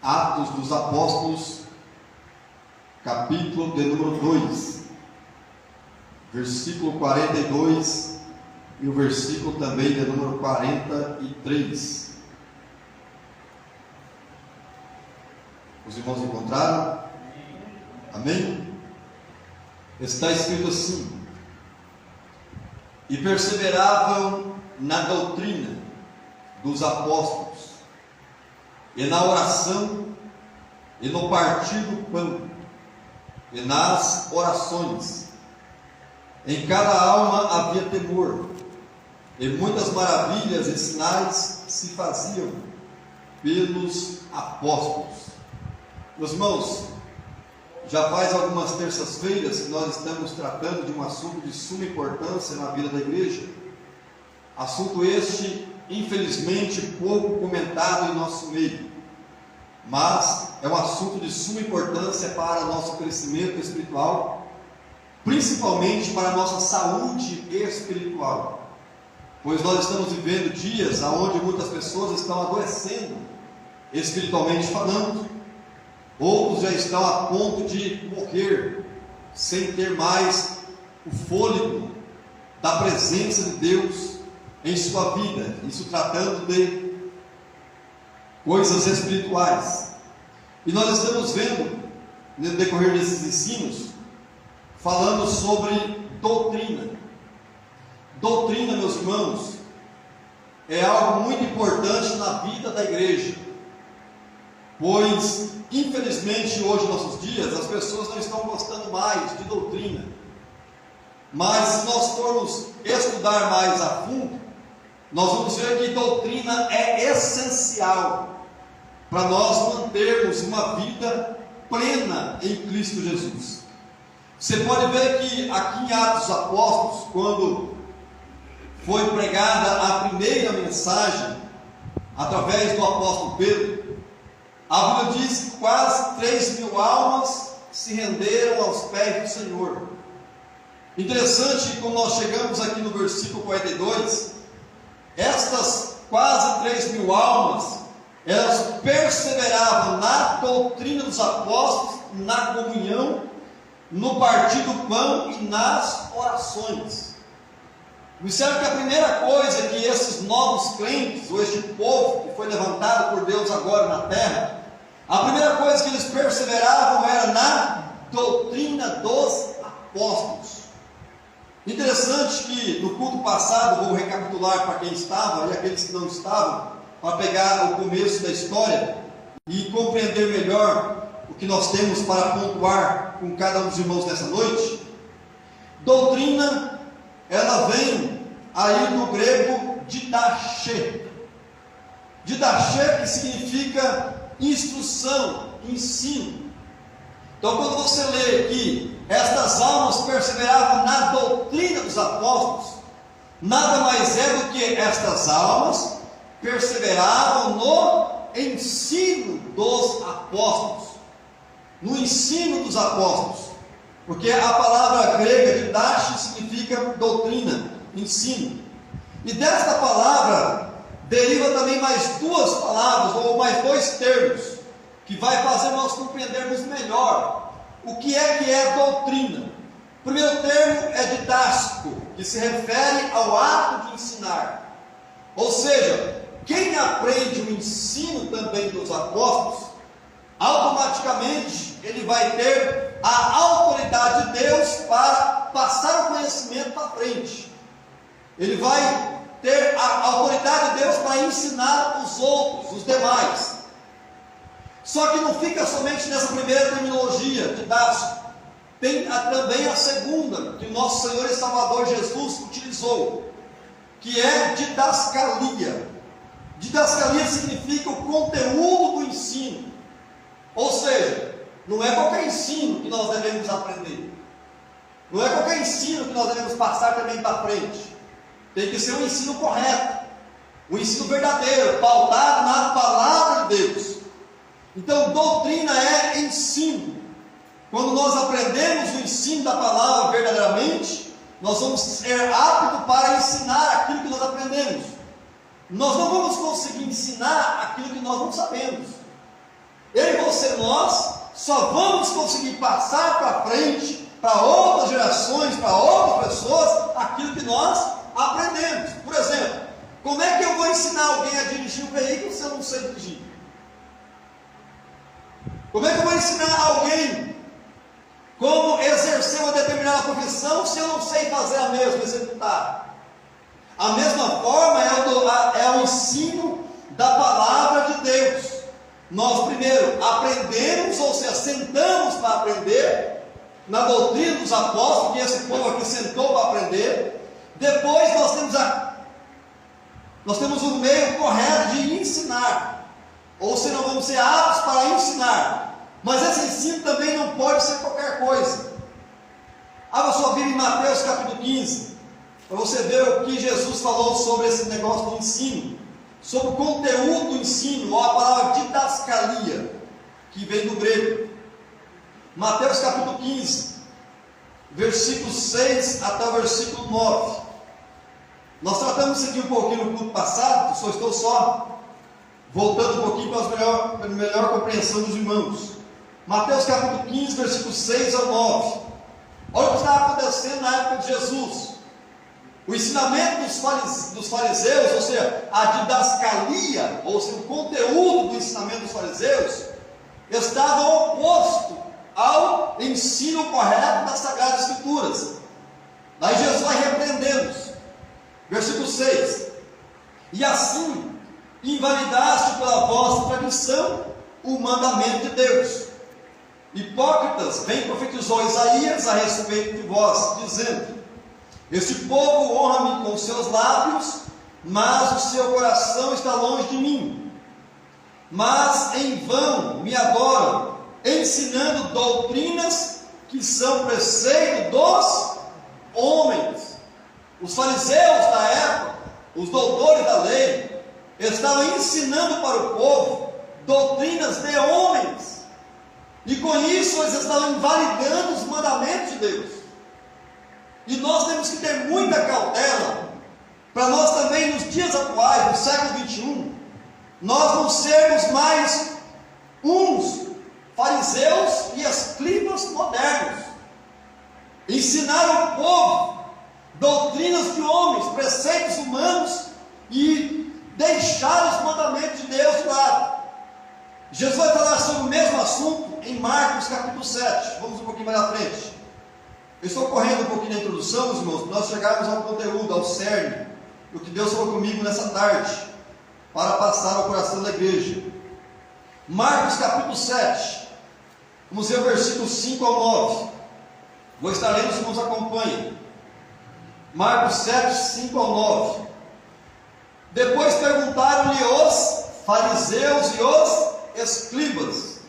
Atos dos Apóstolos, capítulo de número 2, versículo 42 e o versículo também de número 43. Os irmãos encontraram? Amém? Está escrito assim: e perseveravam na doutrina dos apóstolos, e na oração, e no partir do pão, e nas orações. Em cada alma havia temor, e muitas maravilhas e sinais se faziam pelos apóstolos. Meus irmãos, já faz algumas terças-feiras que nós estamos tratando de um assunto de suma importância na vida da igreja. Assunto este, infelizmente, pouco comentado em nosso meio, mas é um assunto de suma importância para nosso crescimento espiritual, principalmente para a nossa saúde espiritual, pois nós estamos vivendo dias onde muitas pessoas estão adoecendo, espiritualmente falando. Outros já estão a ponto de morrer, sem ter mais o fôlego da presença de Deus em sua vida, isso tratando de coisas espirituais. E nós estamos vendo, no decorrer desses ensinos, falando sobre doutrina. Doutrina, meus irmãos, é algo muito importante na vida da igreja, pois, infelizmente, hoje, nossos dias, as pessoas não estão gostando mais de doutrina. Mas, se nós formos estudar mais a fundo, nós vamos ver que doutrina é essencial para nós mantermos uma vida plena em Cristo Jesus. Você pode ver que aqui em Atos dos Apóstolos, quando foi pregada a primeira mensagem, através do apóstolo Pedro, a Bíblia diz que quase 3.000 almas se renderam aos pés do Senhor. Interessante que quando nós chegamos aqui no versículo 42, estas quase 3.000 almas, elas perseveravam na doutrina dos apóstolos, na comunhão, no partir do pão e nas orações. Observe que a primeira coisa que esses novos crentes, ou este povo que foi levantado por Deus agora na terra, a primeira coisa que eles perseveravam era na doutrina dos apóstolos. Interessante que no culto passado, vou recapitular para quem estava e aqueles que não estavam, para pegar o começo da história e compreender melhor o que nós temos para pontuar com cada um dos irmãos nessa noite. Doutrina, ela vem aí do grego didache. Didache, que significa instrução, ensino. Então, quando você lê que estas almas perseveravam na doutrina dos apóstolos, nada mais é do que estas almas perseveravam no ensino dos apóstolos, no ensino dos apóstolos, porque a palavra grega didache significa doutrina, ensino, e desta palavra deriva também mais duas palavras, ou mais dois termos, que vai fazer nós compreendermos melhor o que é doutrina. O primeiro termo é didático, que se refere ao ato de ensinar. Ou seja, quem aprende o ensino também dos apóstolos, automaticamente ele vai ter a autoridade de Deus para passar o conhecimento para frente. Ele vai ter a autoridade de Deus para ensinar os outros, os demais. Só que não fica somente nessa primeira terminologia, didático. Tem também a segunda, que o nosso Senhor e Salvador Jesus utilizou, que é didascalia. Didascalia significa o conteúdo do ensino. Ou seja, não é qualquer ensino que nós devemos aprender. Não é qualquer ensino que nós devemos passar também para frente. Tem que ser um ensino correto, um ensino verdadeiro, pautado na palavra de Deus. Então, doutrina é ensino. Quando nós aprendemos o ensino da palavra verdadeiramente, nós vamos ser aptos para ensinar aquilo que nós aprendemos. Nós não vamos conseguir ensinar aquilo que nós não sabemos. eu e você, nós só vamos conseguir passar para frente, para outras gerações, para outras pessoas, aquilo que nós aprendemos. Por exemplo, como é que eu vou ensinar alguém a dirigir um veículo se eu não sei dirigir? Como é que eu vou ensinar alguém como exercer uma determinada profissão se eu não sei fazer a mesma, executar? A mesma forma é o ensino da palavra de Deus. Nós primeiro aprendemos, ou seja, sentamos para aprender na doutrina dos apóstolos, que esse povo aqui sentou para aprender. Depois nós temos um meio correto de ensinar, ou seja, nós vamos ser aptos para ensinar. Mas esse ensino também não pode ser qualquer coisa. Abra sua Bíblia em Mateus capítulo 15, para você ver o que Jesus falou sobre esse negócio do ensino, sobre o conteúdo do ensino, ou a palavra didascalia, que vem do grego. Mateus capítulo 15, versículo 6 até o versículo 9. Nós tratamos isso aqui um pouquinho no culto passado, só estou voltando um pouquinho para a melhor compreensão dos irmãos. Mateus capítulo 15, versículo 6 ao 9. Olha o que estava acontecendo na época de Jesus. O ensinamento dos fariseus, ou seja, a didascalia, ou seja, o conteúdo do ensinamento dos fariseus, estava oposto ao ensino correto das Sagradas Escrituras. Daí Jesus vai repreendendo-os. Versículo 6: E assim invalidaste pela vossa tradição o mandamento de Deus. Hipócritas, bem profetizou Isaías a respeito de vós, dizendo: Este povo honra-me com seus lábios, mas o seu coração está longe de mim. Mas em vão me adoram, ensinando doutrinas que são preceito dos homens. Os fariseus da época, os doutores da lei, estavam ensinando para o povo doutrinas de homens, e com isso eles estavam invalidando os mandamentos de Deus. E nós temos que ter muita cautela, para nós também nos dias atuais, no século 21, nós não sermos mais uns fariseus e escribas modernos, ensinar o povo doutrinas de homens, preceitos humanos, e deixar os mandamentos de Deus de lado. Jesus vai falar sobre o mesmo assunto em Marcos capítulo 7. Vamos um pouquinho mais à frente. Eu estou correndo um pouquinho na introdução, meus irmãos, para nós chegarmos ao conteúdo, ao cerne, do que Deus falou comigo nessa tarde, para passar ao coração da igreja. Marcos capítulo 7, vamos ver o versículo 5 ao 9. Vou estar lendo, os irmãos acompanhem. Marcos 7, 5 ao 9. Depois perguntaram-lhe os fariseus e os escribas: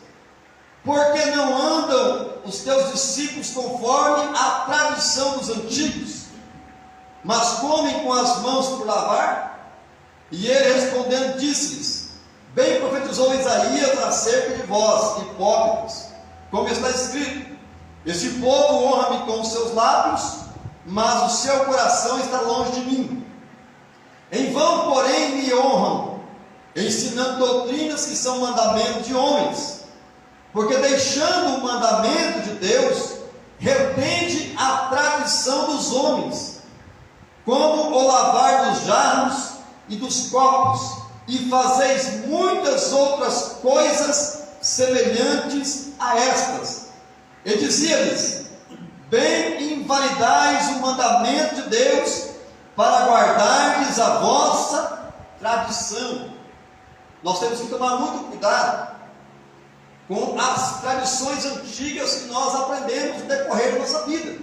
por que não andam os teus discípulos conforme a tradição dos antigos, mas comem com as mãos por lavar? E ele respondendo disse-lhes: bem profetizou Isaías acerca de vós, hipócritas, como está escrito: este povo honra-me com os seus lábios, mas o seu coração está longe de mim. Em vão, porém, me honram, ensinando doutrinas que são mandamentos de homens, porque deixando o mandamento de Deus, repreende a tradição dos homens, como o lavar dos jarros e dos copos, e fazeis muitas outras coisas semelhantes a estas. E dizia-lhes: bem invalidais o mandamento de Deus, para guardardes a vossa tradição. Nós temos que tomar muito cuidado com as tradições antigas que nós aprendemos no decorrer da nossa vida.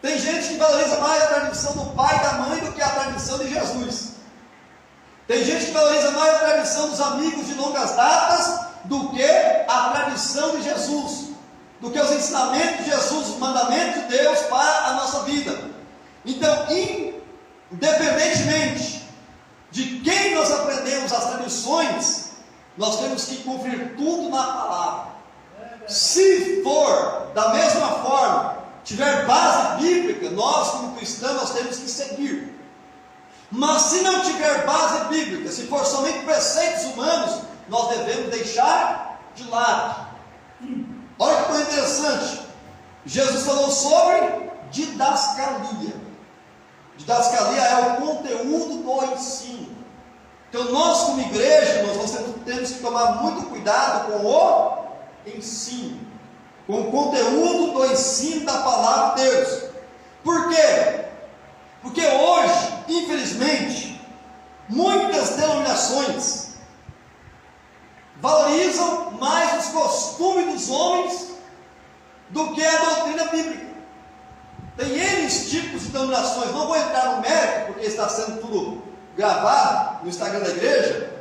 Tem gente que valoriza mais a tradição do pai e da mãe do que a tradição de Jesus. Tem gente que valoriza mais a tradição dos amigos de longas datas do que a tradição de Jesus, do que os ensinamentos de Jesus, os mandamentos de Deus para a nossa vida. Então, independentemente de quem nós aprendemos as tradições, nós temos que conferir tudo na palavra. Se for da mesma forma, tiver base bíblica, nós como cristãos nós temos que seguir. Mas se não tiver base bíblica, se for somente preceitos humanos, nós devemos deixar de lado. Olha que coisa interessante. Jesus falou sobre didascalia. Didascalia é o conteúdo do ensino. Então nós como igreja, nós temos que tomar muito cuidado com o ensino, com o conteúdo do ensino da palavra de Deus. Por quê? Porque hoje, infelizmente, muitas denominações valorizam mais os costumes dos homens do que a doutrina bíblica. Tem N tipos de denominações, não vou entrar no mérito, porque está sendo tudo gravado no Instagram da igreja,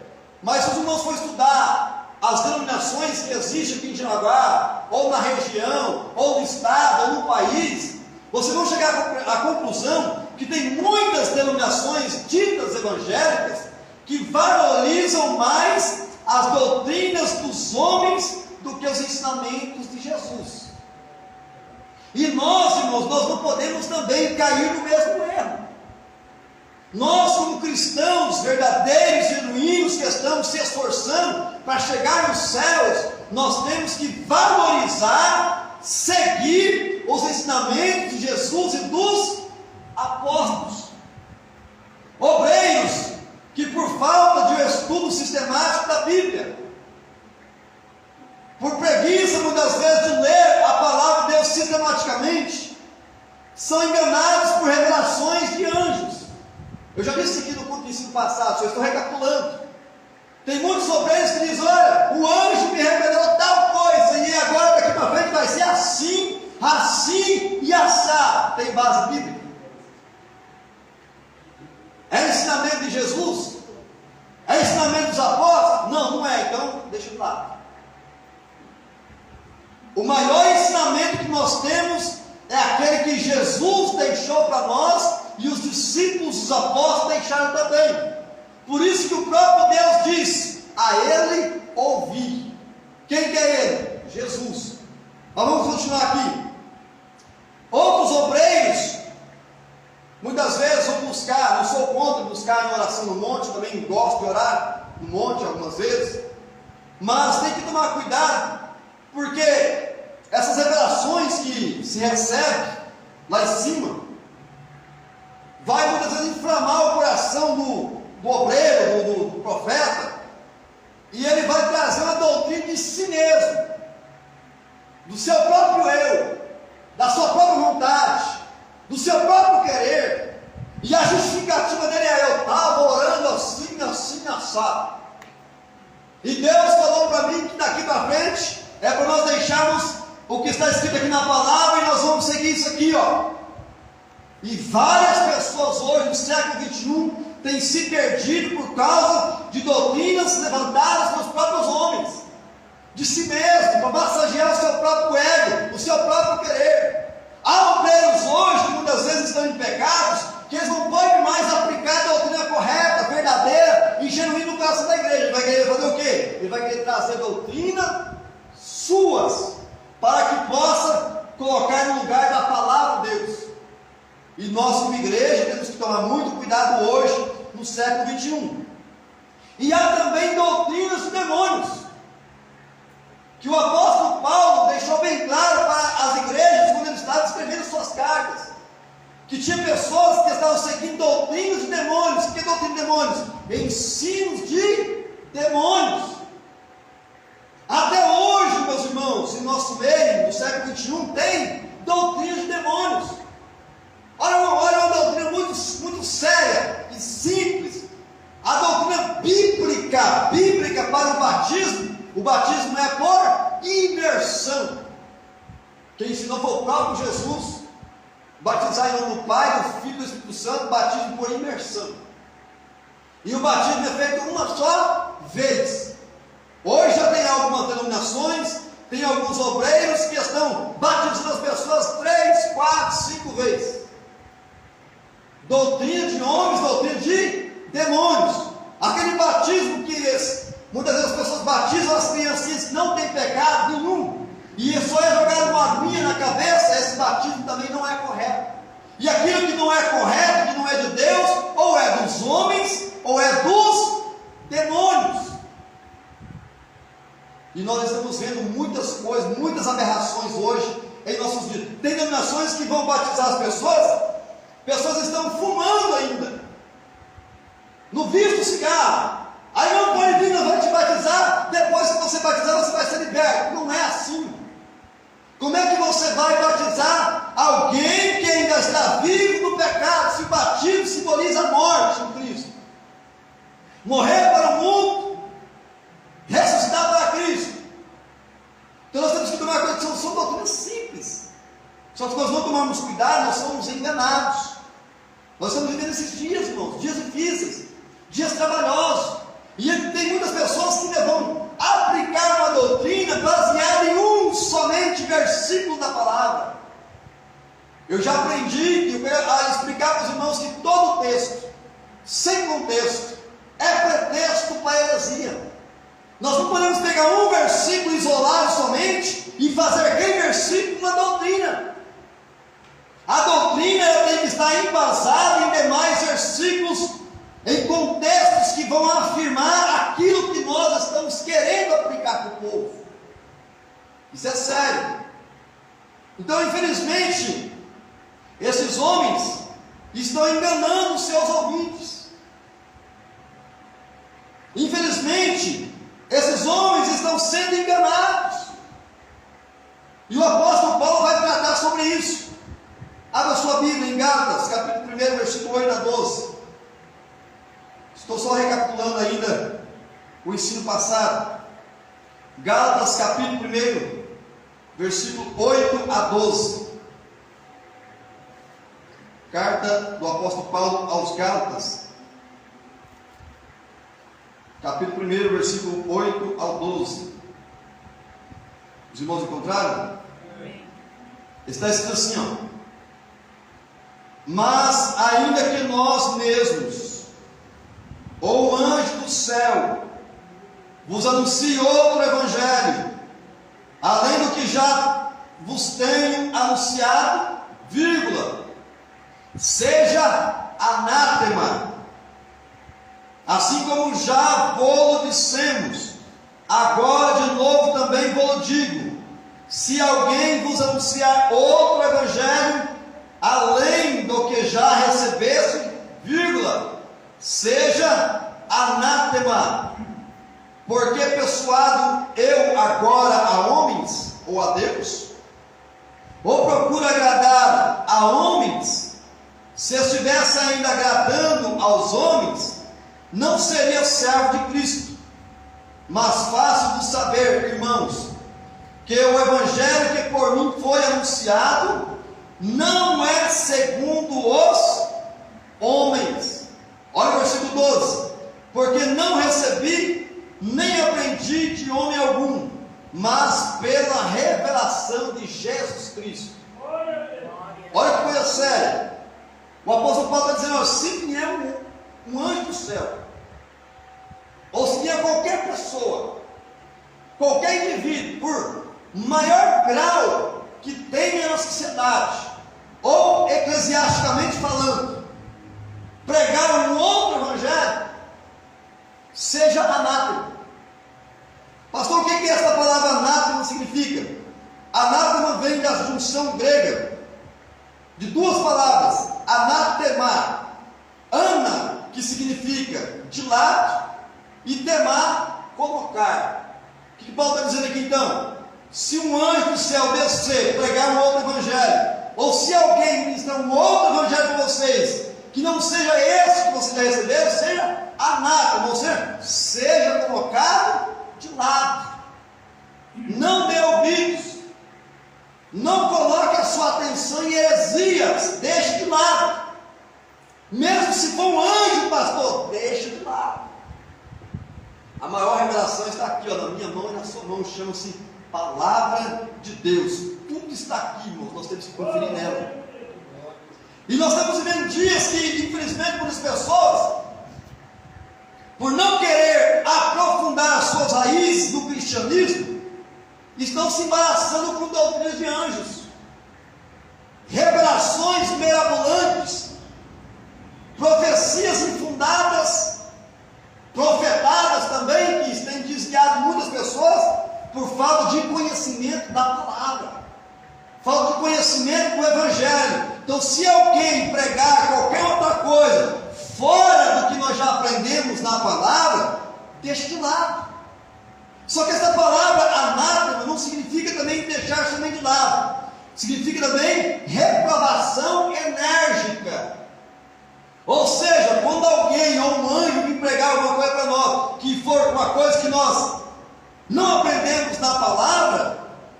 mas se os irmãos for estudar as denominações que existem aqui em Jaraguá, ou na região, ou no estado, ou no país, vocês vão chegar à conclusão que tem muitas denominações ditas evangélicas que valorizam mais as doutrinas dos homens do que os ensinamentos de Jesus. E nós, irmãos, nós não podemos também cair no mesmo erro. Nós, como cristãos verdadeiros, genuínos, que estamos se esforçando para chegar nos céus, nós temos que valorizar, seguir os ensinamentos de Jesus e dos apóstolos. Obreiros que, por falta de um estudo sistemático da Bíblia, por preguiça muitas vezes de ler a palavra de Deus sistematicamente, são enganados por revelações de anjos. Eu já disse aqui no culto de ensino passado, só estou recapitulando. Tem muitos obreiros que dizem: olha, o anjo me revelou tal coisa, e agora daqui para frente vai ser assim, assim e assado. Tem base bíblica? É ensinamento de Jesus? É ensinamento dos apóstolos? Não, não é, então deixa de lado. O maior ensinamento que nós temos é aquele que Jesus deixou para nós e os discípulos, os apóstolos, deixaram também. Por isso que o próprio Deus diz: a Ele ouvi. Quem que é Ele? Jesus. Mas vamos continuar aqui. Outros obreiros, muitas vezes vão buscar, não sou contra buscar em oração no monte, também gosto de orar no monte algumas vezes, mas tem que tomar cuidado, porque essas revelações que se recebem lá em cima, vai muitas vezes inflamar o coração do obreiro, do profeta, e ele vai trazer uma doutrina de si mesmo, do seu próprio eu, da sua própria vontade, do seu próprio querer, e a justificativa dele é: eu estava orando assim, assim, assado. E Deus falou para mim que daqui para frente é para nós deixarmos o que está escrito aqui na palavra e nós vamos seguir isso aqui, ó. E várias pessoas hoje, no século XXI, têm se perdido por causa de doutrinas levantadas pelos próprios homens, de si mesmo, para massagear o seu próprio ego, o seu próprio querer. Há obreiros hoje que muitas vezes estão em pecados, que eles não podem mais aplicar a doutrina correta, verdadeira e genuína no coração da igreja. Ele vai querer fazer o quê? Ele vai querer trazer doutrina suas, para que possa colocar no lugar da palavra de Deus. E nós, como igreja, temos que tomar muito cuidado hoje, no século XXI. E há também doutrinas de demônios, que o apóstolo Paulo deixou bem claro para as igrejas, quando ele estava escrevendo suas cartas, que tinha pessoas que estavam seguindo doutrinas de demônios. O que é doutrina de demônios? Ensinos de demônios. Até hoje, meus irmãos, em nosso meio, no século XXI, tem doutrina de demônios. Olha uma doutrina muito séria e simples. A doutrina bíblica para o batismo. O batismo é por imersão. Quem ensinou foi o próprio Jesus. Batizar em nome do Pai, do Filho e do Espírito Santo, batismo por imersão. E o batismo é feito uma só vez. Hoje já tem algumas denominações, tem alguns obreiros que estão batizando as pessoas 3, 4, 5 vezes. Doutrina de homens, doutrina de demônios. Aquele batismo que muitas vezes as pessoas batizam as criancinhas que não têm pecado nenhum, e só é jogado uma aguinha na cabeça, esse batismo também não é correto. E aquilo que não é correto, que não é de Deus, ou é dos homens, ou é dos demônios. E nós estamos vendo muitas coisas, muitas aberrações hoje em nossos dias. Tem denominações que vão batizar as pessoas estão fumando ainda, no vício do cigarro. Aí não pode vir, nós vamos te batizar, depois que você batizar você vai ser liberto. Não é assim. Como é que você vai batizar alguém que ainda está vivo no pecado? Se o batismo simboliza a morte em Cristo, morrer para o mundo, ressuscitar para Cristo. Então nós temos que tomar cuidado, são doutrinas simples. Só que nós não tomarmos cuidado, nós somos enganados. Nós estamos vivendo esses dias, irmãos, dias difíceis, dias trabalhosos. E tem muitas pessoas que vão aplicar uma doutrina baseada em um somente versículo da palavra. Eu já aprendi a explicar para os irmãos que todo texto, sem contexto, é pretexto para a heresia. Nós não podemos pegar um versículo isolado somente e fazer aquele versículo uma doutrina. A doutrina tem que estar embasada em demais versículos, em contextos que vão afirmar aquilo que nós estamos querendo aplicar para o povo. Isso é sério. Então, infelizmente, esses homens estão enganando os seus ouvintes. Infelizmente, esses homens estão sendo enganados. E o apóstolo Paulo vai tratar sobre isso. Abra sua Bíblia em Gálatas, capítulo 1, versículo 8 a 12. Estou só recapitulando ainda o ensino passado. Gálatas, capítulo 1, versículo 8 a 12. Carta do apóstolo Paulo aos Gálatas, capítulo 1, versículo 8 ao 12. Os irmãos encontraram? Está escrito assim, ó: mas ainda que nós mesmos, ou o anjo do céu, vos anuncie outro evangelho, além do que já vos tenho anunciado, vírgula, seja anátema. Assim como já vô-lo dissemos, agora de novo também vô-lo digo: se alguém vos anunciar outro evangelho, além do que já recebeste, vírgula, seja anátema. Porque persuado eu agora a homens, ou a Deus? Ou procuro agradar a homens? Se eu estivesse ainda agradando aos homens, não seria servo de Cristo. Mas faço-vos saber, irmãos, que o evangelho que por mim foi anunciado não é segundo os homens. Olha o versículo 12: porque não recebi nem aprendi de homem algum, mas pela revelação de Jesus Cristo. Olha que coisa séria. O apóstolo Paulo está dizendo: se vier um anjo do céu, ou se vier qualquer pessoa, qualquer indivíduo, por maior grau que tenha na sociedade, ou eclesiasticamente falando, pregar um outro evangelho, seja anátema. Pastor, o que essa palavra anátema significa? Anátema vem da junção grega de duas palavras: anatema, ana, que significa de lado, e temar, colocar. O que Paulo está dizendo aqui então? Se um anjo do céu descer, pregar um outro evangelho, ou se alguém ministrar um outro evangelho para vocês, que não seja esse que vocês já receberam, seja anátema, ou seja colocado de lado. Não dê ouvidos, não coloque a sua atenção em heresias, deixe de lado. Mesmo se for um anjo, pastor, deixe de lado. A maior revelação está aqui, ó, na minha mão e na sua mão, chama-se Palavra de Deus. Tudo está aqui, irmãos, nós temos que conferir nela. E nós estamos vivendo dias que, infelizmente, muitas pessoas, por não querer aprofundar as suas raízes no cristianismo, estão se embaraçando com doutrinas de anjos, revelações mirabolantes, profecias infundadas, profetadas também, que têm desviado muitas pessoas, por falta de conhecimento da palavra, falta de conhecimento do Evangelho. Então, se alguém pregar qualquer outra coisa fora do que nós já aprendemos na palavra, deixa de lado. Só que essa palavra anátema não significa também deixar somente de lado, significa também reprovação enérgica. Ou seja, quando alguém ou um anjo me pregar alguma coisa para nós, que for uma coisa que nós não aprendemos na palavra,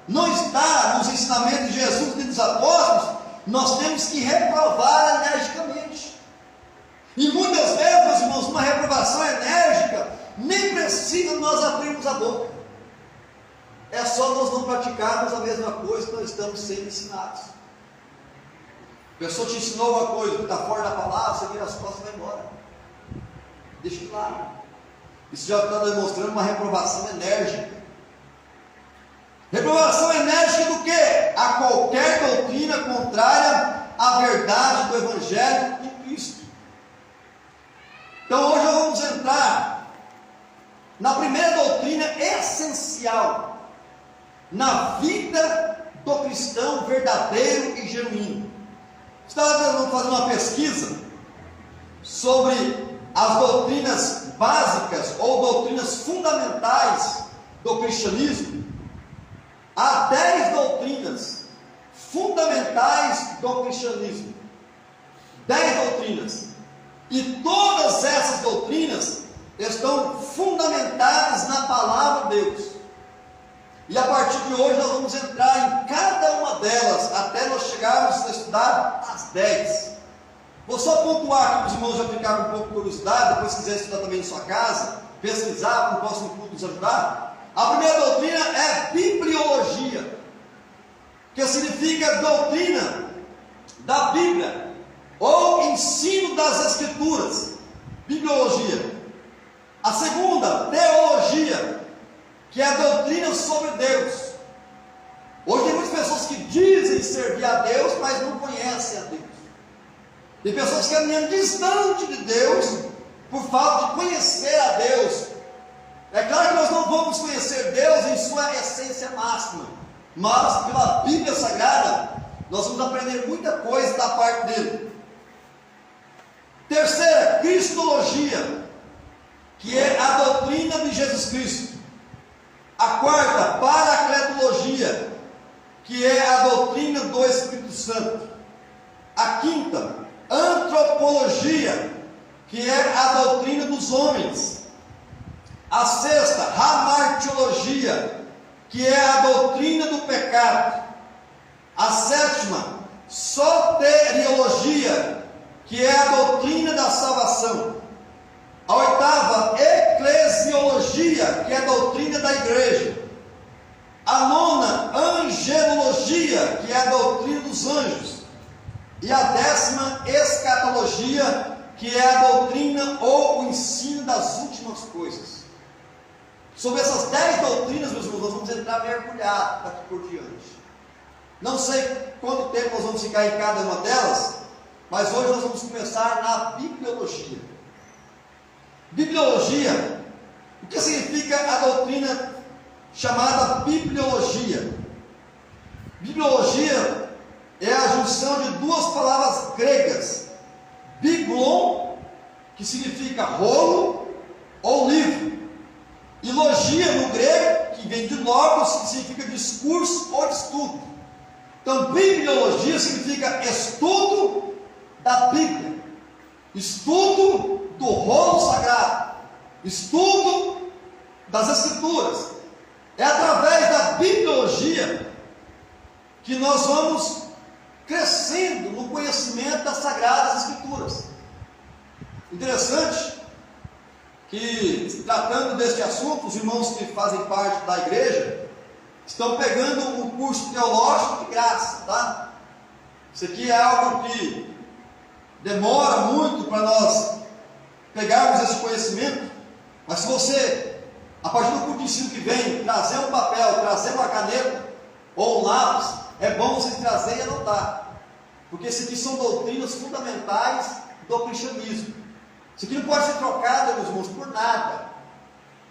não está nos ensinamentos de Jesus e dos apóstolos, nós temos que reprovar energicamente. E muitas vezes, meus irmãos, uma reprovação enérgica, nem precisa nós abrirmos a boca. É só nós não praticarmos a mesma coisa que nós estamos sendo ensinados. A pessoa te ensinou uma coisa que está fora da palavra, você vira as costas e vai embora. Deixa claro. Isso já está demonstrando uma reprovação enérgica. Reprovação enérgica do quê? A qualquer doutrina contrária à verdade do Evangelho de Cristo. Então hoje nós vamos entrar na primeira doutrina essencial na vida do cristão verdadeiro e genuíno. Estava fazendo uma pesquisa sobre as doutrinas básicas ou doutrinas fundamentais do cristianismo. Há 10 doutrinas fundamentais do cristianismo. 10 doutrinas. E todas essas doutrinas estão fundamentadas na palavra de Deus. E a partir de hoje nós vamos entrar em cada uma delas, até nós chegarmos a estudar as 10. Vou só pontuar aqui para os irmãos já ficarem com um pouco de curiosidade, depois se quiser estudar também em sua casa, pesquisar, para o próximo culto nos ajudar. A primeira doutrina é bibliologia, que significa doutrina da Bíblia, ou ensino das Escrituras, bibliologia. A segunda, teologia, que é a doutrina sobre Deus. Hoje tem muitas pessoas que dizem servir a Deus, mas não conhecem a Deus. Tem pessoas que caminham distante de Deus, por falta de conhecer a Deus. É claro que nós não vamos conhecer Deus em sua essência máxima, mas pela Bíblia Sagrada, nós vamos aprender muita coisa da parte dele. Terceira, cristologia, que é a doutrina de Jesus Cristo. A quarta, paracletologia, que é a doutrina do Espírito Santo. A quinta, antropologia, que é a doutrina dos homens. A sexta, hamartiologia, que é a doutrina do pecado. A sétima, soteriologia, que é a doutrina da salvação. A oitava, eclesiologia, que é a doutrina da igreja. A nona, angelologia, que é a doutrina dos anjos. E a décima, escatologia, que é a doutrina ou o ensino das últimas coisas. Sobre essas 10 doutrinas, meus irmãos, nós vamos entrar mergulhados daqui por diante. Não sei quanto tempo nós vamos ficar em cada uma delas, mas hoje nós vamos começar na bibliologia. Bibliologia, o que significa a doutrina chamada bibliologia? Bibliologia é a junção de duas palavras gregas, biblon, que significa rolo ou livro, e logia no grego, que vem de logos, que significa discurso ou estudo. Então, bibliologia significa estudo da Bíblia, estudo do rolo sagrado, estudo das Escrituras. É através da bibliologia que nós vamos crescendo no conhecimento das Sagradas Escrituras. Interessante que, tratando deste assunto, os irmãos que fazem parte da igreja estão pegando um curso teológico de graça, tá? Isso aqui é algo que demora muito para nós pegarmos esse conhecimento, mas se você, a partir do curso de ensino que vem, trazer um papel, trazer uma caneta ou um lápis, é bom vocês trazerem e anotar, porque isso aqui são doutrinas fundamentais do cristianismo. Isso aqui não pode ser trocado, meus irmãos,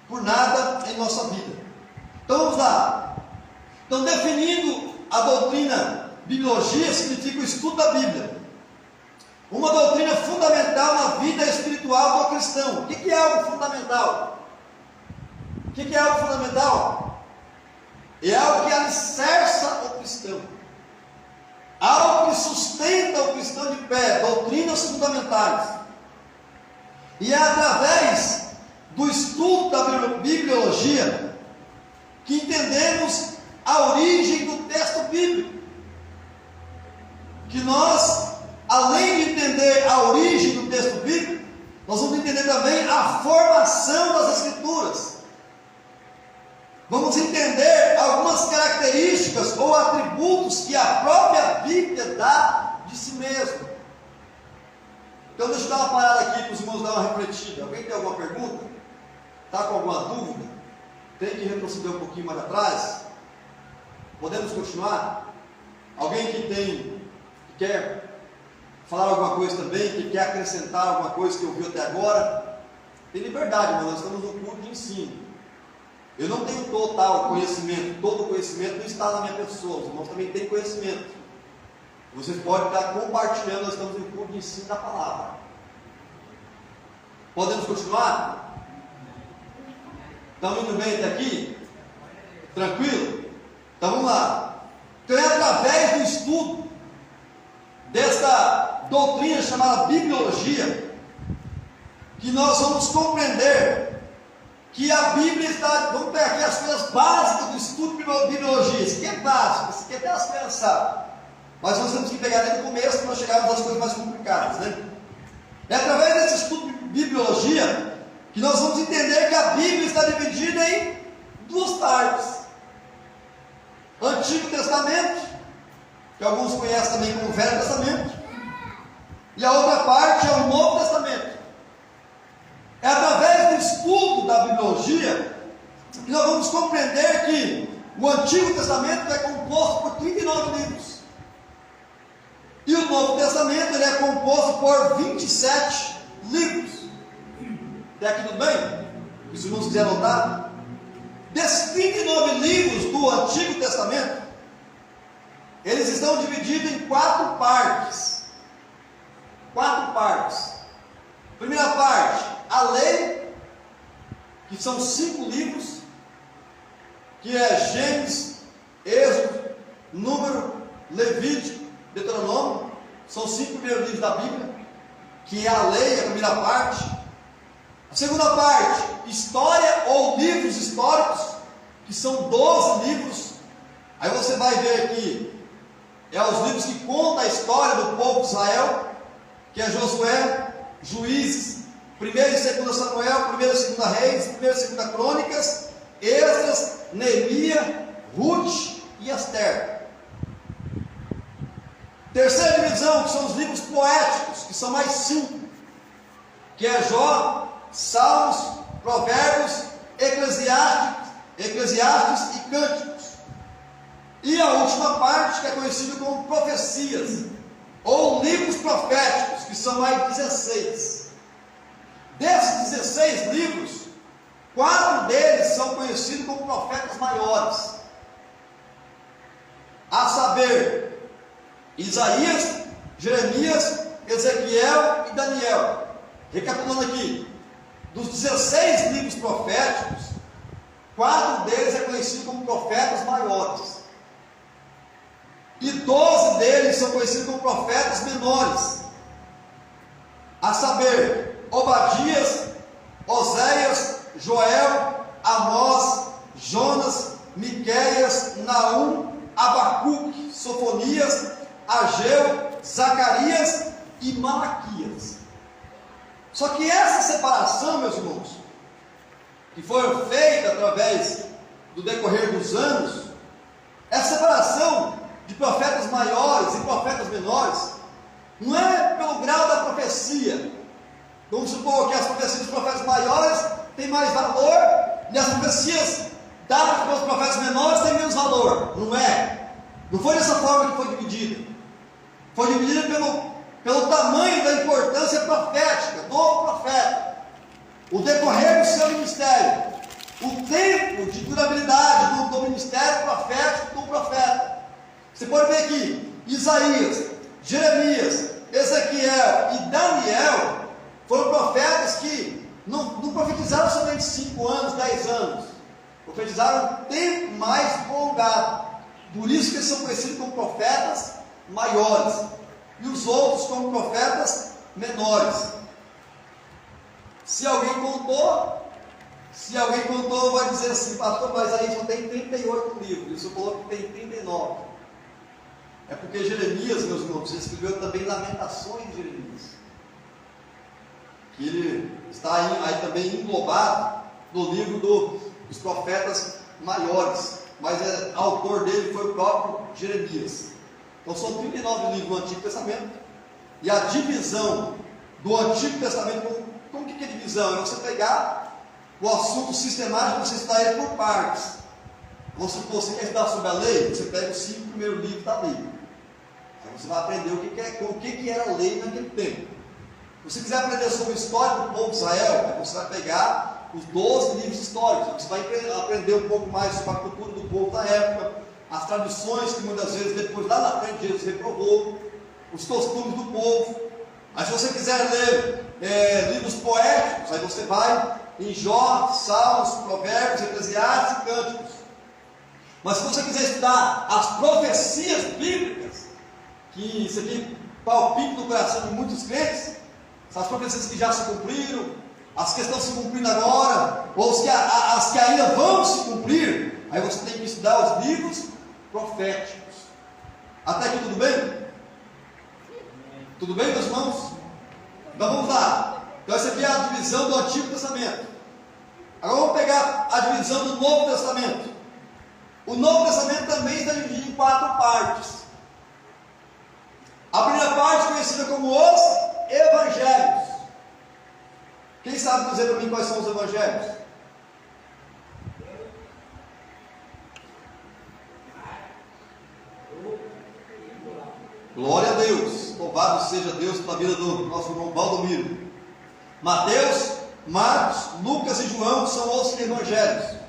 por nada em nossa vida. Então vamos lá. Então, definindo a doutrina bibliologia, significa o estudo da Bíblia. Uma doutrina fundamental na vida espiritual do cristão. O que é algo fundamental? O que é algo fundamental? É algo que alicerça o cristão. Algo que sustenta o cristão de pé. Doutrinas fundamentais. E é através do estudo da bibliologia que entendemos a origem do texto bíblico. Que nós, além de entender a origem do texto bíblico, nós vamos entender também a formação das Escrituras. Vamos entender algumas características ou atributos que a própria Bíblia dá de si mesma. Então deixa eu dar uma parada aqui para os irmãos dar uma refletida. Alguém tem alguma pergunta? Está com alguma dúvida? Tem que retroceder um pouquinho mais atrás? Podemos continuar? Alguém que quer falar alguma coisa também, que quer acrescentar alguma coisa que ouviu até agora? Tem liberdade, mas nós estamos no curso de ensino. Eu não tenho total conhecimento, todo conhecimento não está na minha pessoa, os irmãos também têm conhecimento. Vocês podem estar compartilhando, nós estamos no curso de ensino da palavra. Podemos continuar? Estamos indo bem até aqui? Tranquilo? Então vamos lá. Então é através do estudo desta doutrina chamada bibliologia que nós vamos compreender que a Bíblia está. Vamos pegar aqui as coisas básicas do estudo de bibliologia. Isso aqui é básico, isso aqui até as crianças sabem. Mas nós temos que pegar desde o começo para nós chegarmos às coisas mais complicadas, né? É através desse estudo de bibliologia que nós vamos entender que a Bíblia está dividida em duas partes. Antigo Testamento, que alguns conhecem também como Velho Testamento, e a outra parte é o Novo Testamento. É através do estudo da bibliologia que nós vamos compreender que o Antigo Testamento é composto por 39 livros. E o Novo Testamento ele é composto por 27 livros. Até aqui tudo bem? Se os irmãos quiserem anotar. Desses 39 livros do Antigo Testamento, eles estão divididos em 4 partes. 4 partes. Primeira parte, a lei, que são 5 livros, que é Gênesis, Êxodo, Número, Levítico, Deuteronômio. São 5 primeiros livros da Bíblia, que é a lei, a primeira parte. A segunda parte, história ou livros históricos, que são 12 livros. Aí você vai ver aqui, é os livros que contam a história do povo de Israel, que é Josué, Juízes, 1 e 2 Samuel, 1 e 2 Reis, 1 e 2 Crônicas, Esdras, Neemias, Ruth e Esther. Terceira divisão, que são os livros poéticos, que são mais 5, que é Jó, Salmos, Provérbios, Eclesiastes e Cânticos. E a última parte, que é conhecida como profecias, ou livros proféticos, que são mais 16. Desses 16 livros, 4 deles são conhecidos como profetas maiores, a saber, Isaías, Jeremias, Ezequiel e Daniel. Recapitulando aqui, dos 16 livros proféticos, 4 deles é conhecido como profetas maiores, e 12 deles são conhecidos como profetas menores, a saber, Obadias, Oséias, Joel, Amós, Jonas, Miqueias, Naum, Abacuque, Sofonias, Ageu, Zacarias e Malaquias. Só que essa separação, meus irmãos, que foi feita através do decorrer dos anos, essa separação de profetas maiores e profetas menores, não é pelo grau da profecia. Vamos supor que as profecias dos profetas maiores têm mais valor, e as profecias dadas pelos profetas menores têm menos valor. Não é. Não foi dessa forma que foi dividida. Foi dividida pelo tamanho da importância profética do profeta, o decorrer do seu ministério. o tempo de durabilidade do ministério profético do profeta. Você pode ver aqui, Isaías, Jeremias, Ezequiel e Daniel foram profetas que não profetizaram somente 5 anos, 10 anos, profetizaram um tempo mais prolongado. Por isso que eles são conhecidos como profetas maiores, e os outros como profetas menores. Se alguém contou, vai dizer assim: pastor, mas aí só tem 38 livros, isso falou que tem 39. É porque Jeremias, meus irmãos, escreveu também Lamentações de Jeremias, que ele está aí também englobado no livro dos profetas maiores, mas o autor dele foi o próprio Jeremias. Então são 39 livros do Antigo Testamento, e a divisão do Antigo Testamento, como que é divisão? É você pegar o assunto sistemático, você estudar ele por partes. Você quer estudar sobre a lei, você pega os 5 primeiros livros da lei. Aí você vai aprender o que era a lei naquele tempo. Se você quiser aprender sobre a história do povo de Israel, aí você vai pegar os 12 livros históricos. Você vai aprender um pouco mais sobre a cultura do povo da época, as tradições que muitas vezes depois lá na frente Jesus reprovou, os costumes do povo. Aí se você quiser ler livros poéticos, aí você vai em Jó, Salmos, Provérbios, Eclesiastes e Cânticos. Mas se você quiser estudar as profecias bíblicas, que isso aqui palpita no coração de muitos crentes, as profecias que já se cumpriram, as que estão se cumprindo agora, ou as que ainda vão se cumprir, aí você tem que estudar os livros proféticos. Até aqui tudo bem? Tudo bem, meus irmãos? Então vamos lá. Então essa aqui é a divisão do Antigo Testamento. Agora vamos pegar a divisão do Novo Testamento. O Novo Testamento também está dividido em 4 partes. A primeira parte conhecida como os Evangelhos. Quem sabe dizer para mim quais são os Evangelhos? Glória a Deus, louvado seja Deus pela vida do nosso irmão Valdomiro. Mateus, Marcos, Lucas e João são os Evangelhos.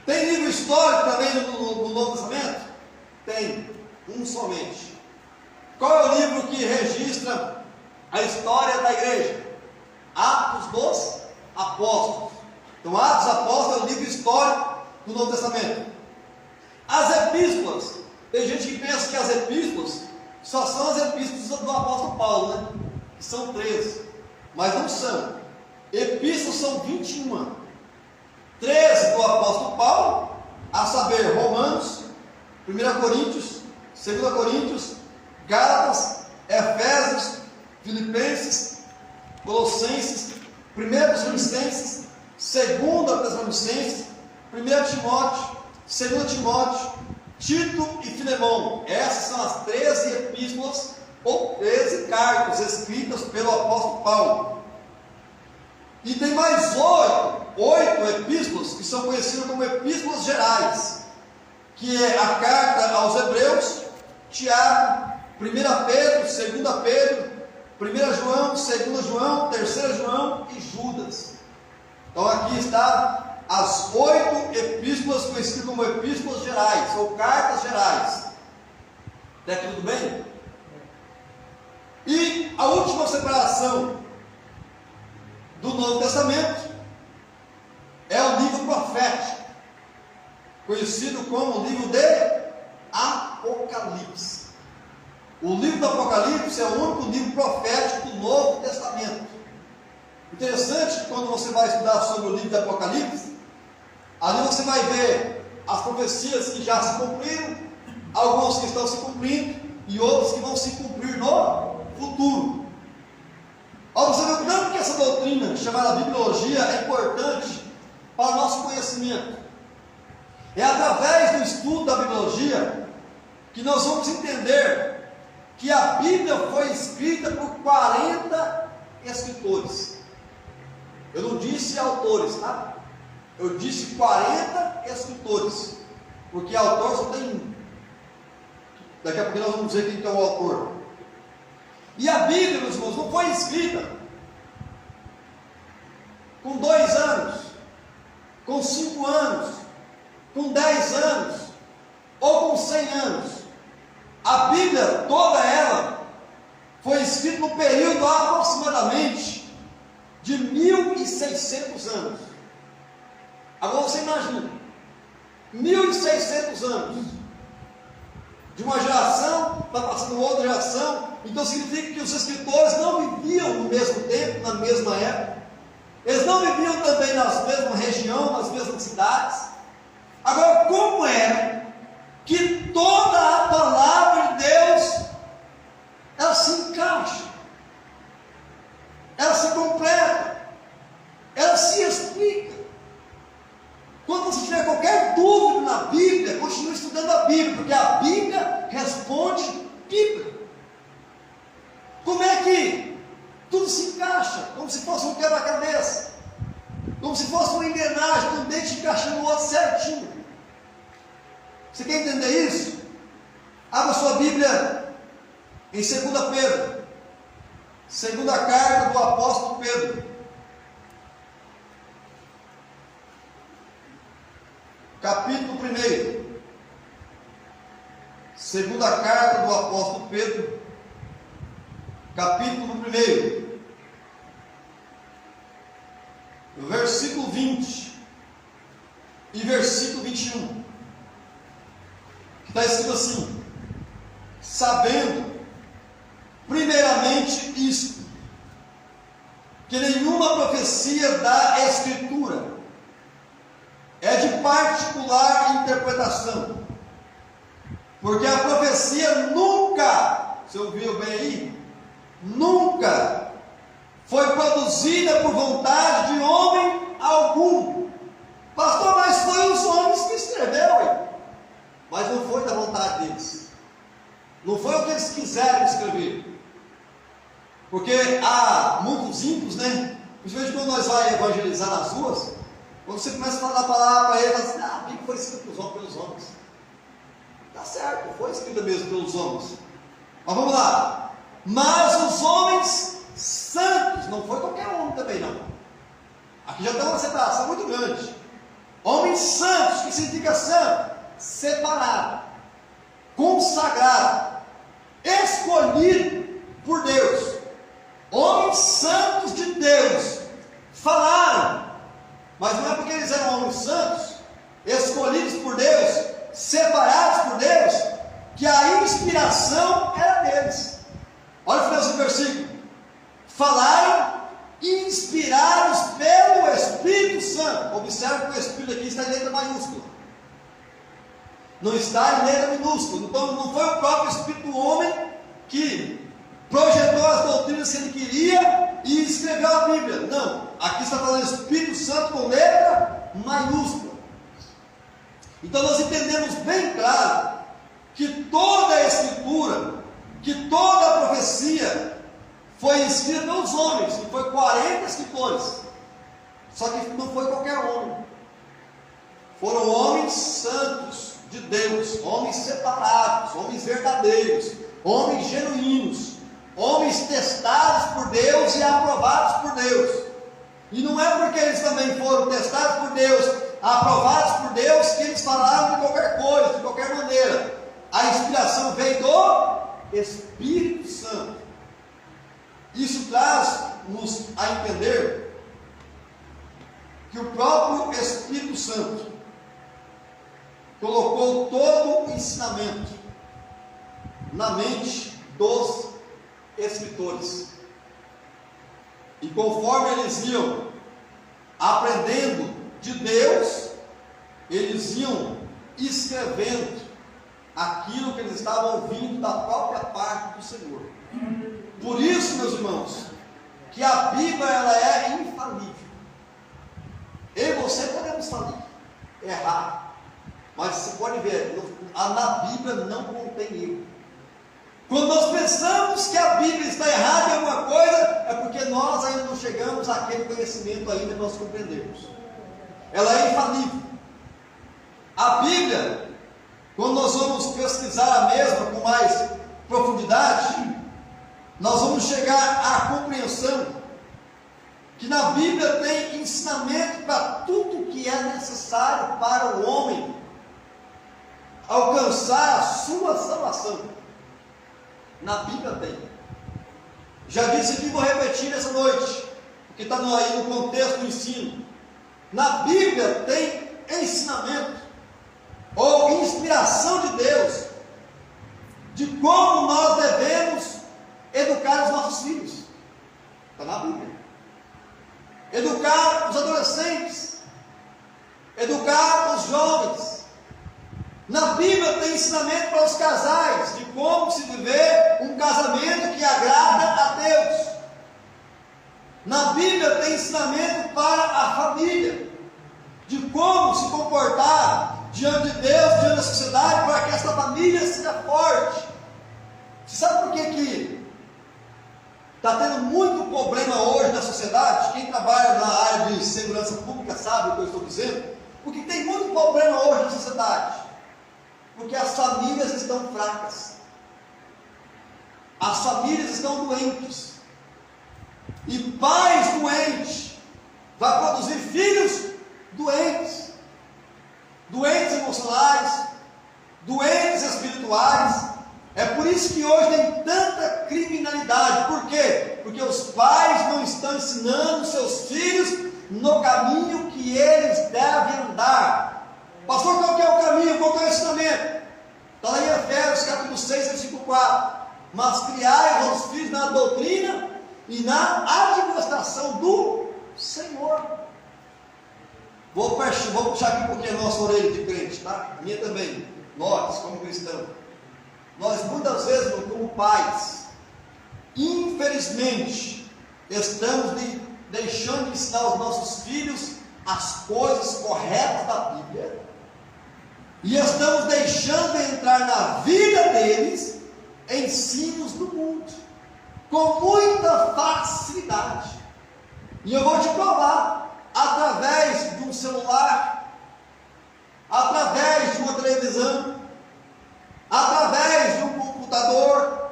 Tem livro histórico também no Novo Testamento? Tem, um somente. Qual é o livro que registra a história da igreja? Atos dos Apóstolos. Então Atos dos Apóstolos é o livro histórico do Novo Testamento. As epístolas, tem gente que pensa que as epístolas só são as epístolas do apóstolo Paulo, né? Que são 13, mas não são. Epístolas são 21. 13 do apóstolo Paulo, a saber, Romanos, 1 Coríntios, 2 Coríntios, Gálatas, Efésios, Filipenses, Colossenses, 1 Tessalonicenses, 2 Tessalonicenses, 1 Timóteo, 2 Timóteo, Tito e Filemão. Essas são as 13 epístolas ou 13 cartas escritas pelo apóstolo Paulo. E tem mais 8 epístolas que são conhecidas como epístolas gerais, que é a carta aos Hebreus, Tiago, 1 Pedro, 2 Pedro, 1 João, 2 João, 3 João e Judas. Então aqui está as 8 epístolas conhecidas como epístolas gerais, ou cartas gerais. Até aqui tudo bem? E a última separação do Novo Testamento é o livro profético, conhecido como o livro de Apocalipse. O livro do Apocalipse é o único livro profético do Novo Testamento. Interessante que quando você vai estudar sobre o livro do Apocalipse, ali você vai ver as profecias que já se cumpriram, algumas que estão se cumprindo e outras que vão se cumprir no futuro. Olha, você vê tanto que essa doutrina chamada bibliologia é importante para o nosso conhecimento. É através do estudo da bibliologia que nós vamos entender que a Bíblia foi escrita por 40 escritores. Eu não disse autores, tá? Eu disse 40 escritores, porque autor só tem um. Daqui a pouco nós vamos dizer quem é o autor. E a Bíblia, meus irmãos, não foi escrita com 2 anos, com 5 anos, com 10 anos, ou com 100 anos. A Bíblia, toda ela, foi escrita no período aproximadamente de 1.600 anos. Agora você imagina, 1.600 anos, de uma geração está passando outra geração. Então significa que os escritores não viviam no mesmo tempo, na mesma época. Eles não viviam também na mesma região, nas mesmas cidades. Agora, como é que toda a palavra de Deus, ela se encaixa, ela se completa, ela se explica? Quando você tiver qualquer dúvida na Bíblia, continue estudando a Bíblia, porque a Bíblia responde Bíblia. Como é que tudo se encaixa? Como se fosse um quebra-cabeça, como se fosse uma engrenagem, um dente encaixando no outro certinho. Você quer entender isso? Abra sua Bíblia em 2 Pedro, segunda carta do apóstolo Pedro, capítulo 1. Segunda carta do apóstolo Pedro, capítulo 1, versículo 20 e versículo 21, que está escrito assim: sabendo primeiramente isto, que nenhuma profecia da Escritura é de particular interpretação, porque a profecia nunca, você ouviu bem aí? Nunca foi produzida por vontade de homem algum. Pastor, mas foi os homens que escreveu, hein? Mas não foi da vontade deles, não foi o que eles quiseram escrever, porque há muitos ímpios, né? Principalmente quando nós vamos evangelizar nas ruas, quando você começa a falar a palavra para eles, assim, a Bíblia foi escrita pelos homens. Está certo, foi escrita mesmo pelos homens. Mas vamos lá. Mas os homens santos, não foi qualquer homem também não. Aqui já tem uma separação muito grande. Homens santos, que significa santo? Separado, consagrado, escolhido por Deus. Homens santos de Deus falaram, mas não é porque eles eram homens santos, escolhidos por Deus, separados por Deus, que a inspiração era deles. Olha o final do versículo: falaram inspirados pelo Espírito Santo. Observe que o Espírito aqui está em letra maiúscula, não está em letra minúscula. Então não foi o próprio Espírito do homem que projetou as doutrinas que ele queria e escreveu a Bíblia. Não, aqui está falando Espírito Santo com letra maiúscula. Então nós entendemos bem claro que toda a Escritura, que toda a profecia foi escrita pelos homens, e foi 40 escritores. Só que não foi qualquer homem, foram homens santos de Deus, homens separados, homens verdadeiros, homens genuínos, homens testados por Deus e aprovados por Deus. E não é porque eles também foram testados por Deus, aprovados por Deus, que eles falaram de qualquer coisa, de qualquer maneira. A inspiração veio do Espírito Santo. Isso traz-nos a entender que o próprio Espírito Santo colocou todo o ensinamento na mente dos escritores, e conforme eles iam aprendendo de Deus, eles iam escrevendo aquilo que eles estavam ouvindo da própria parte do Senhor. Por isso, meus irmãos, que a Bíblia ela é infalível. Eu e você podemos falir, errar, mas você pode ver, na Bíblia não contém erro. Quando nós pensamos que a Bíblia está errada em alguma coisa, é porque nós ainda não chegamos àquele conhecimento ainda que nós compreendemos. Ela é infalível. A Bíblia, quando nós vamos pesquisar a mesma com mais profundidade, nós vamos chegar à compreensão que na Bíblia tem ensinamento para tudo que que é necessário para o homem alcançar a sua salvação. Na Bíblia tem. Já disse aqui, vou repetir essa noite, porque está aí no contexto do ensino. Na Bíblia tem ensinamento, ou inspiração de Deus, de como nós devemos educar os nossos filhos. Está na Bíblia. Educar os adolescentes, educar os jovens. Na Bíblia tem ensinamento para os casais, de como se viver um casamento que agrada a Deus. Na Bíblia tem ensinamento para a família, de como se comportar diante de Deus, diante da sociedade, para que essa família seja forte. Você sabe por que está tendo muito problema hoje na sociedade? Quem trabalha na área de segurança pública sabe o que eu estou dizendo. Porque tem muito problema hoje na sociedade. Porque as famílias estão fracas. As famílias estão doentes. E pais doentes vai produzir filhos doentes. Doentes emocionais, doentes espirituais. É por isso que hoje tem tanta criminalidade. Por quê? Porque os pais não estão ensinando seus filhos no caminho que eles devem andar. Pastor, qual que é o caminho? Qual que é o ensinamento? Está lá em Efésios capítulo 6, versículo 4. Mas criai os vossos filhos na doutrina e na administração do Senhor. Vou puxar aqui um pouquinho a nossa orelha de crente, tá? A minha também. Nós, como cristãos. Nós muitas vezes, como pais, infelizmente, estamos deixando de ensinar aos nossos filhos as coisas corretas da Bíblia, e estamos deixando de entrar na vida deles ensinos do mundo, com muita facilidade. E eu vou te provar, através de um celular, através de uma televisão, através de um computador,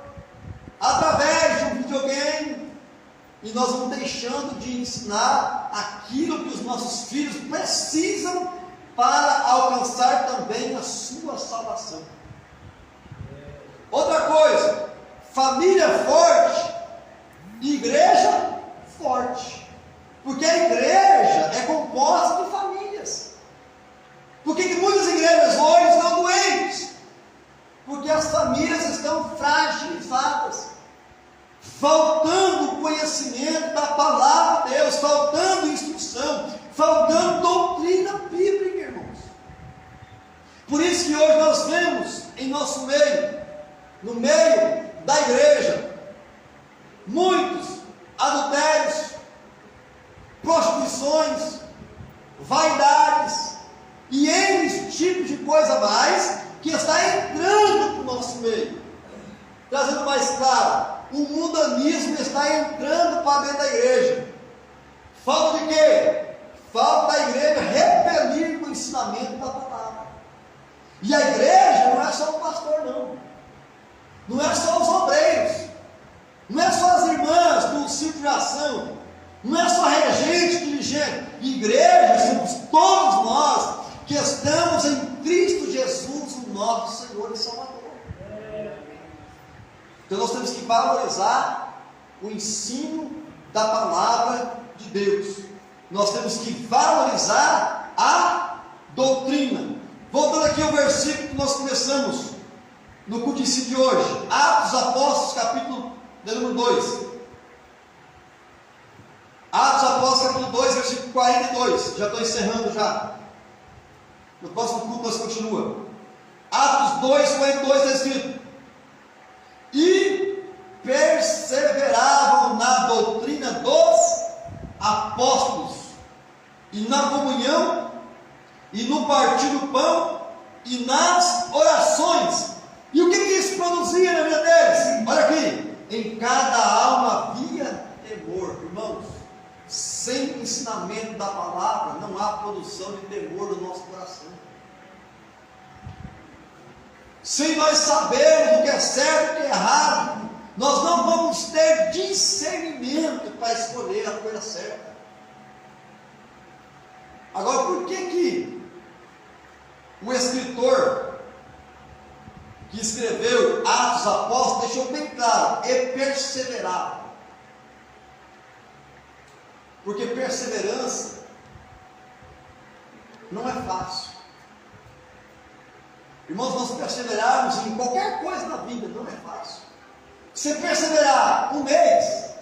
através de um videogame, e nós vamos deixando de ensinar aquilo que os nossos filhos precisam para alcançar também a sua salvação. Outra coisa, família forte, igreja forte, porque a igreja é composta de famílias. Por que muitas igrejas hoje estão doentes? Porque as famílias estão fragilizadas, faltando conhecimento da palavra de Deus, faltando instrução, faltando doutrina bíblica, irmãos. Por isso que hoje nós vemos em nosso meio, no meio da igreja, muitos adultérios, prostituições, vaidades e N tipos de coisa mais que está entrando para o nosso meio. Trazendo mais claro, o mundanismo está entrando para dentro da igreja. Falta de quê? Falta da igreja repelir o ensinamento da palavra. E a igreja não é só o pastor, não. Não é só os obreiros. Não é só as irmãs do círculo de ação. Não é só regente, dirigente. Igreja somos todos nós que estamos em Cristo Jesus, o nosso Senhor e Salvador. Então nós temos que valorizar o ensino da palavra de Deus. Nós temos que valorizar a doutrina. Voltando aqui ao versículo que nós começamos no culto de hoje, Atos dos Apóstolos, capítulo número 2. Atos dos Apóstolos, capítulo 2, versículo 42. Já estou encerrando já. No próximo culto nós continuamos. Atos 2, 42 está escrito: e perseveravam na doutrina dos apóstolos, e na comunhão, e no partir do pão, e nas orações. E o que isso produzia na vida deles? Olha aqui: em cada alma havia temor. Irmãos, sem o ensinamento da palavra, não há produção de temor no nosso coração. Sem nós sabermos o que é certo e o que é errado, nós não vamos ter discernimento para escolher a coisa certa. Agora, por que o escritor que escreveu Atos dos Apóstolos deixou bem claro, e perseverar? Porque perseverança não é fácil. Irmãos, nós perseverarmos em qualquer coisa na vida não é fácil. Você perseverar um mês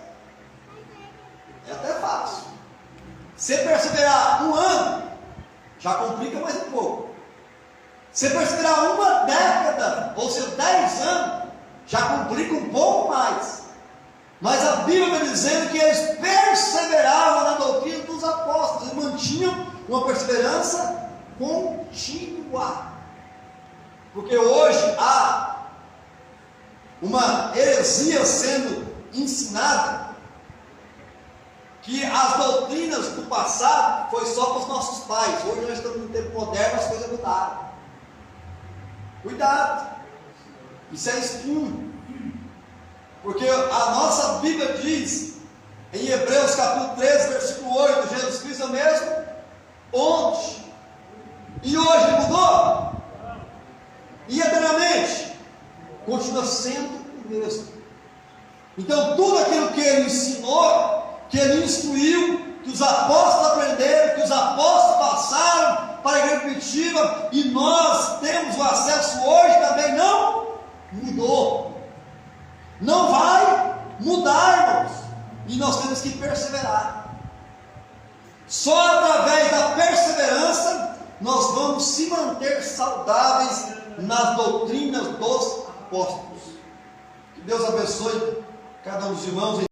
é até fácil. Você perseverar um ano já complica mais um pouco. Você perseverar uma década, ou seja, 10 anos, já complica um pouco mais. Mas a Bíblia está dizendo que eles perseveravam na doutrina dos apóstolos, eles mantinham uma perseverança contínua. Porque hoje há uma heresia sendo ensinada, que as doutrinas do passado foi só para os nossos pais. Hoje nós estamos no tempo moderno, as coisas mudaram. Cuidado, isso é espinho. Porque a nossa Bíblia diz, em Hebreus capítulo 13, versículo 8, Jesus Cristo é o mesmo ontem e hoje ele mudou? E eternamente continua sendo o mesmo. Então tudo aquilo que ele ensinou, que ele instruiu, que os apóstolos aprenderam, que os apóstolos passaram para a igreja primitiva, e nós temos o acesso hoje, também não mudou. Não vai mudar, irmãos. E nós temos que perseverar. Só através da perseverança nós vamos se manter saudáveis nas doutrinas dos apóstolos. Que Deus abençoe cada um dos irmãos.